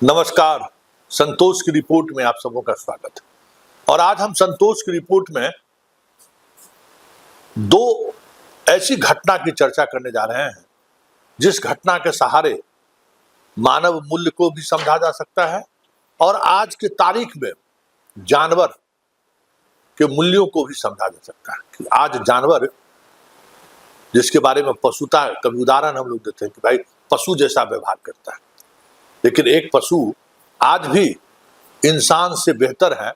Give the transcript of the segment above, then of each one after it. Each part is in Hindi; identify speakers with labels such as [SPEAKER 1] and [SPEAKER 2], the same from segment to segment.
[SPEAKER 1] नमस्कार। संतोष की रिपोर्ट में आप सबों का स्वागत है। और आज हम संतोष की रिपोर्ट में दो ऐसी घटना की चर्चा करने जा रहे हैं जिस घटना के सहारे मानव मूल्य को भी समझा जा सकता है और आज के तारीख में जानवर के मूल्यों को भी समझा जा सकता है कि आज जानवर जिसके बारे में पशुता कभी उदाहरण हम लोग देते हैं कि भाई पशु जैसा व्यवहार करता है, लेकिन एक पशु आज भी इंसान से बेहतर है।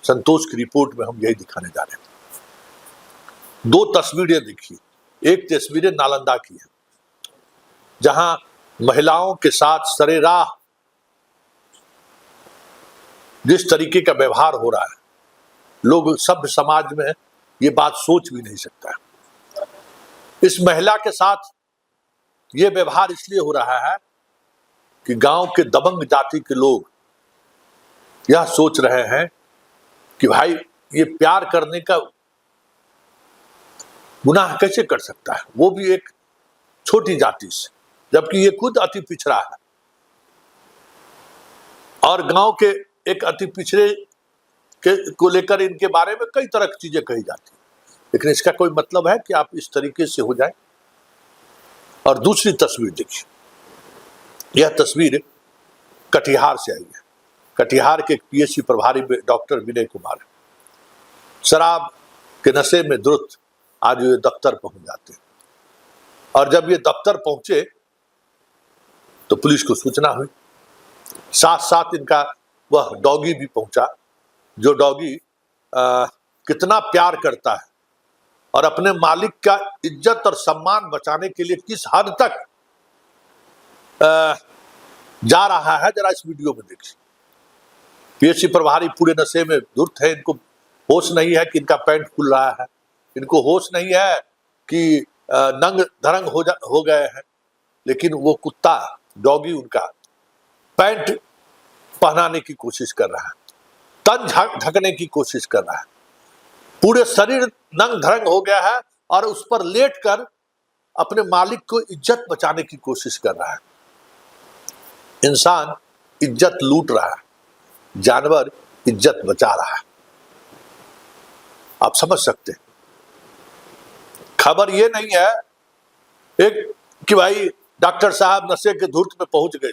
[SPEAKER 1] संतोष की रिपोर्ट में हम यही दिखाने जा रहे हैं। दो तस्वीरें देखिए। एक तस्वीरें नालंदा की है जहां महिलाओं के साथ सरेराह जिस तरीके का व्यवहार हो रहा है, लोग सभ्य समाज में ये बात सोच भी नहीं सकता है। इस महिला के साथ ये व्यवहार इसलिए हो रहा है कि गांव के दबंग जाति के लोग यह सोच रहे हैं कि भाई ये प्यार करने का गुनाह कैसे कर सकता है, वो भी एक छोटी जाति से, जबकि ये खुद अति पिछड़ा है। और गांव के एक अति पिछड़े के को लेकर इनके बारे में कई तरह की चीजें कही जाती है, लेकिन इसका कोई मतलब है कि आप इस तरीके से हो जाए। और दूसरी तस्वीर देखिए। यह तस्वीर कटिहार से आई है। कटिहार के पीएचसी प्रभारी डॉक्टर विनय कुमार शराब के नशे में धुत आज ये दफ्तर पहुंच जाते हैं। और जब ये दफ्तर पहुंचे तो पुलिस को सूचना हुई। साथ साथ इनका वह डॉगी भी पहुंचा, जो डॉगी कितना प्यार करता है और अपने मालिक का इज्जत और सम्मान बचाने के लिए किस हद तक जा रहा है, जरा इस वीडियो में देखिए। पीएचसी प्रभारी पूरे नशे में धुत है। इनको होश नहीं है कि इनका पैंट खुल रहा है, इनको होश नहीं है कि नंग धरंग हो गए हैं, लेकिन वो कुत्ता डॉगी उनका पैंट पहनाने की कोशिश कर रहा है, तन ढकने की कोशिश कर रहा है, पूरे शरीर नंग धरंग हो गया है और उस पर लेटकर अपने मालिक को इज्जत बचाने की कोशिश कर रहा है। इंसान इज्जत लूट रहा है, जानवर इज्जत बचा रहा है। आप समझ सकते हैं। खबर ये नहीं है एक कि भाई डॉक्टर साहब नशे के धुर्त में पहुंच गए।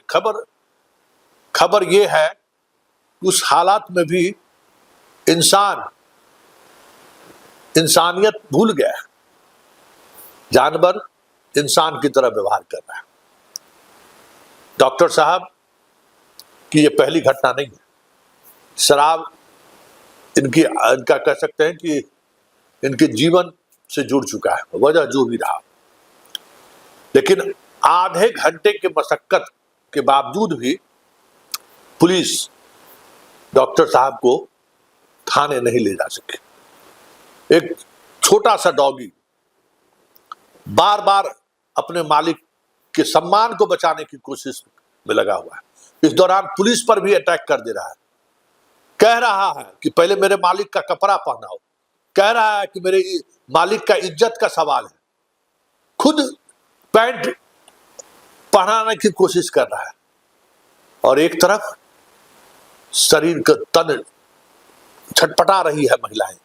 [SPEAKER 1] खबर ये है उस हालात में भी इंसान इंसानियत भूल गया है। जानवर इंसान की तरह व्यवहार कर रहा है। डॉक्टर साहब की ये पहली घटना नहीं है। शराब इनका कह सकते हैं कि इनके जीवन से जुड़ चुका है, वजह जो भी रहा। लेकिन आधे घंटे के मशक्कत के बावजूद भी पुलिस डॉक्टर साहब को थाने नहीं ले जा सके। एक छोटा सा डॉगी बार बार अपने मालिक के सम्मान को बचाने की कोशिश में लगा हुआ है। इस दौरान पुलिस पर भी अटैक कर दे रहा है। कह रहा है कि पहले मेरे मालिक का कपड़ा पहनाओ, कह रहा है कि मेरे मालिक का इज्जत का सवाल है, खुद पैंट पहनाने की कोशिश कर रहा है और एक तरफ शरीर का तन छटपटा रही है महिलाएं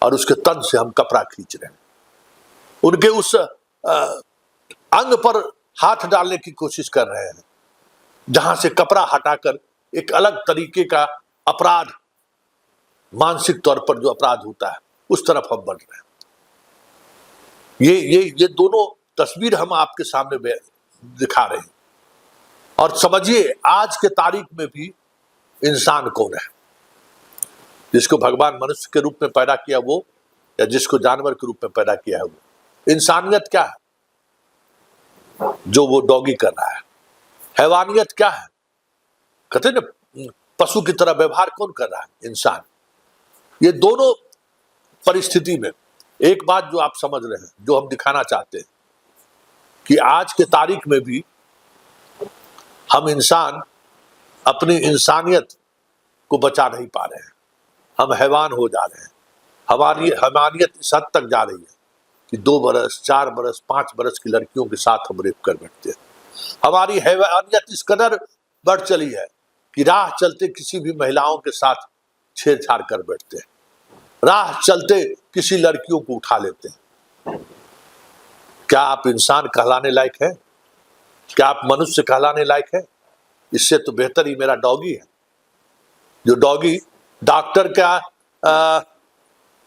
[SPEAKER 1] और उसके तन से हम कपड़ा खींच रहे हैं। उनके उस अंग पर हाथ डालने की कोशिश कर रहे हैं जहां से कपड़ा हटाकर एक अलग तरीके का अपराध, मानसिक तौर पर जो अपराध होता है उस तरफ हम बढ़ रहे हैं। ये दोनों तस्वीर हम आपके सामने दिखा रहे हैं। और समझिए आज के तारीख में भी इंसान कौन है, जिसको भगवान मनुष्य के रूप में पैदा किया वो, या जिसको जानवर के रूप में पैदा किया है वो। इंसानियत क्या है जो वो डॉगी कर रहा है? हैवानियत क्या है? कहते हैं ना पशु की तरह व्यवहार कौन कर रहा है? इंसान। ये दोनों परिस्थिति में एक बात जो आप समझ रहे हैं, जो हम दिखाना चाहते हैं कि आज के तारीख में भी हम इंसान अपनी इंसानियत को बचा नहीं पा रहे हैं। हम हैवान हो जा रहे हैं। हमारी हैवानियत इस हद तक जा रही है कि 2 बरस 4 बरस 5 बरस की लड़कियों के साथ हम रेप कर बैठते हैं। हमारी हैवानियत इस कदर बढ़ चली है कि राह चलते किसी भी महिलाओं के साथ छेड़छाड़ कर बैठते हैं, राह चलते किसी लड़कियों को उठा लेते हैं। क्या आप इंसान कहलाने लायक है? क्या आप मनुष्य कहलाने लायक है? इससे तो बेहतर ही मेरा डॉगी है, जो डॉगी डॉक्टर का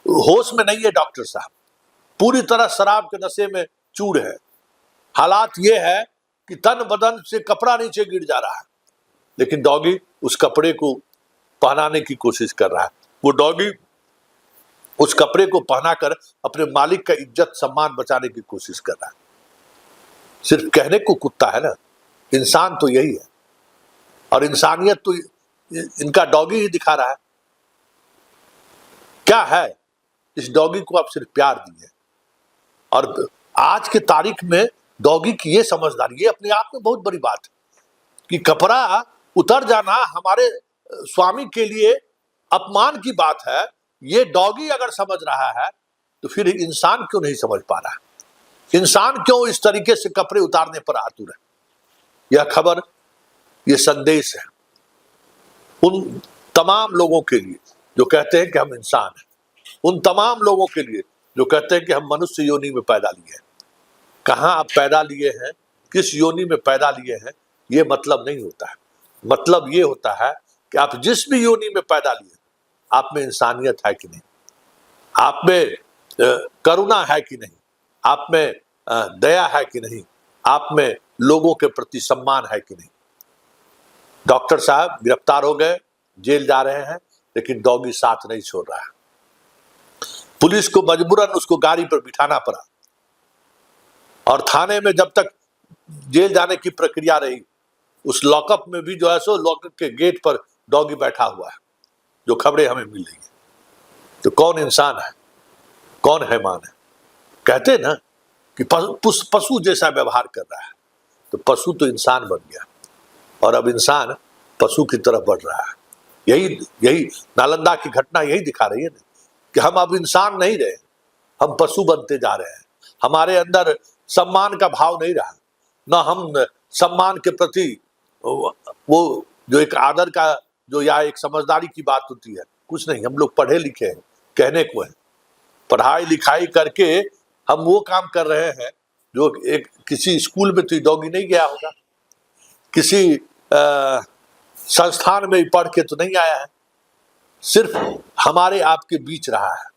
[SPEAKER 1] होश में नहीं है। डॉक्टर साहब पूरी तरह शराब के नशे में चूर है। हालात ये है कि तन बदन से कपड़ा नीचे गिर जा रहा है, लेकिन डॉगी उस कपड़े को पहनाने की कोशिश कर रहा है। वो डॉगी उस कपड़े को पहनाकर अपने मालिक का इज्जत सम्मान बचाने की कोशिश कर रहा है। सिर्फ कहने को कुत्ता है ना, इंसान तो यही है, और इंसानियत तो इनका डॉगी ही दिखा रहा है। क्या है इस डॉगी को आप सिर्फ प्यार दिए, और आज के तारीख में डॉगी की ये समझदारी, ये अपने आप में बहुत बड़ी बात है कि कपड़ा उतर जाना हमारे स्वामी के लिए अपमान की बात है। ये डॉगी अगर समझ रहा है तो फिर इंसान क्यों नहीं समझ पा रहा है? इंसान क्यों इस तरीके से कपड़े उतारने पर आतुर है? यह खबर, ये संदेश है उन तमाम लोगों के लिए जो कहते हैं कि हम इंसान हैं, उन तमाम लोगों के लिए जो कहते हैं कि हम मनुष्य योनि में पैदा लिए हैं। कहाँ आप पैदा लिए हैं, किस योनि में पैदा लिए हैं, ये मतलब नहीं होता है। मतलब ये होता है कि आप जिस भी योनि में पैदा लिए, आप में इंसानियत है कि नहीं, आप में करुणा है कि नहीं, आप में दया है कि नहीं, आप में लोगों के प्रति सम्मान है कि नहीं। डॉक्टर साहब गिरफ्तार हो गए, जेल जा रहे हैं, लेकिन डॉगी साथ नहीं छोड़ रहा है। पुलिस को मजबूरन उसको गाड़ी पर बिठाना पड़ा, और थाने में जब तक जेल जाने की प्रक्रिया रही, उस लॉकअप में भी जो है सो लॉकअप के गेट पर डॉगी बैठा हुआ है, जो खबरें हमें मिल रही है। तो कौन इंसान है, कौन हैवान है? कहते हैं ना कि पशु जैसा व्यवहार कर रहा है, तो पशु तो इंसान बन गया, और अब इंसान पशु की तरफ बढ़ रहा है। यही नालंदा की घटना यही दिखा रही है ना कि हम अब इंसान नहीं रहे, हम पशु बनते जा रहे हैं। हमारे अंदर सम्मान का भाव नहीं रहा, ना हम सम्मान के प्रति वो जो एक आदर का जो या एक समझदारी की बात होती है, कुछ नहीं। हम लोग पढ़े लिखे हैं, कहने को है, पढ़ाई लिखाई करके हम वो काम कर रहे हैं जो एक किसी स्कूल में तो डॉगी नहीं गया होगा, किसी संस्थान में पढ़ के तो नहीं आया है, सिर्फ हमारे आपके बीच रहा है।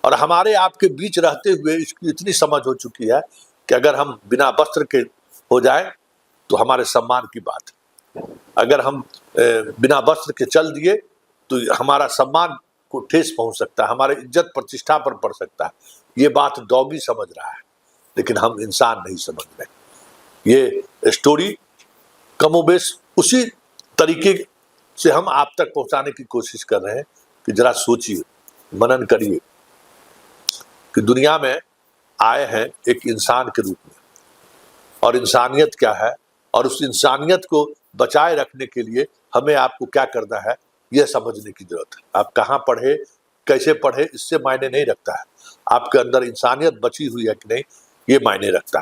[SPEAKER 1] और हमारे आपके बीच रहते हुए इसकी इतनी समझ हो चुकी है कि अगर हम बिना वस्त्र के हो जाए तो हमारे सम्मान की बात है, अगर हम बिना वस्त्र के चल दिए तो हमारा सम्मान को ठेस पहुंच सकता है, हमारे इज्जत प्रतिष्ठा पर पड़ सकता है। ये बात डॉगी समझ रहा है, लेकिन हम इंसान नहीं समझ रहे। ये स्टोरी कमोबेश उसी तरीके से हम आप तक पहुंचाने की कोशिश कर रहे हैं कि जरा सोचिए, मनन करिए कि दुनिया में आए हैं एक इंसान के रूप में, और इंसानियत क्या है, और उस इंसानियत को बचाए रखने के लिए हमें आपको क्या करना है, यह समझने की जरूरत है। आप कहाँ पढ़े, कैसे पढ़े, इससे मायने नहीं रखता है। आपके अंदर इंसानियत बची हुई है कि नहीं, ये मायने रखता है।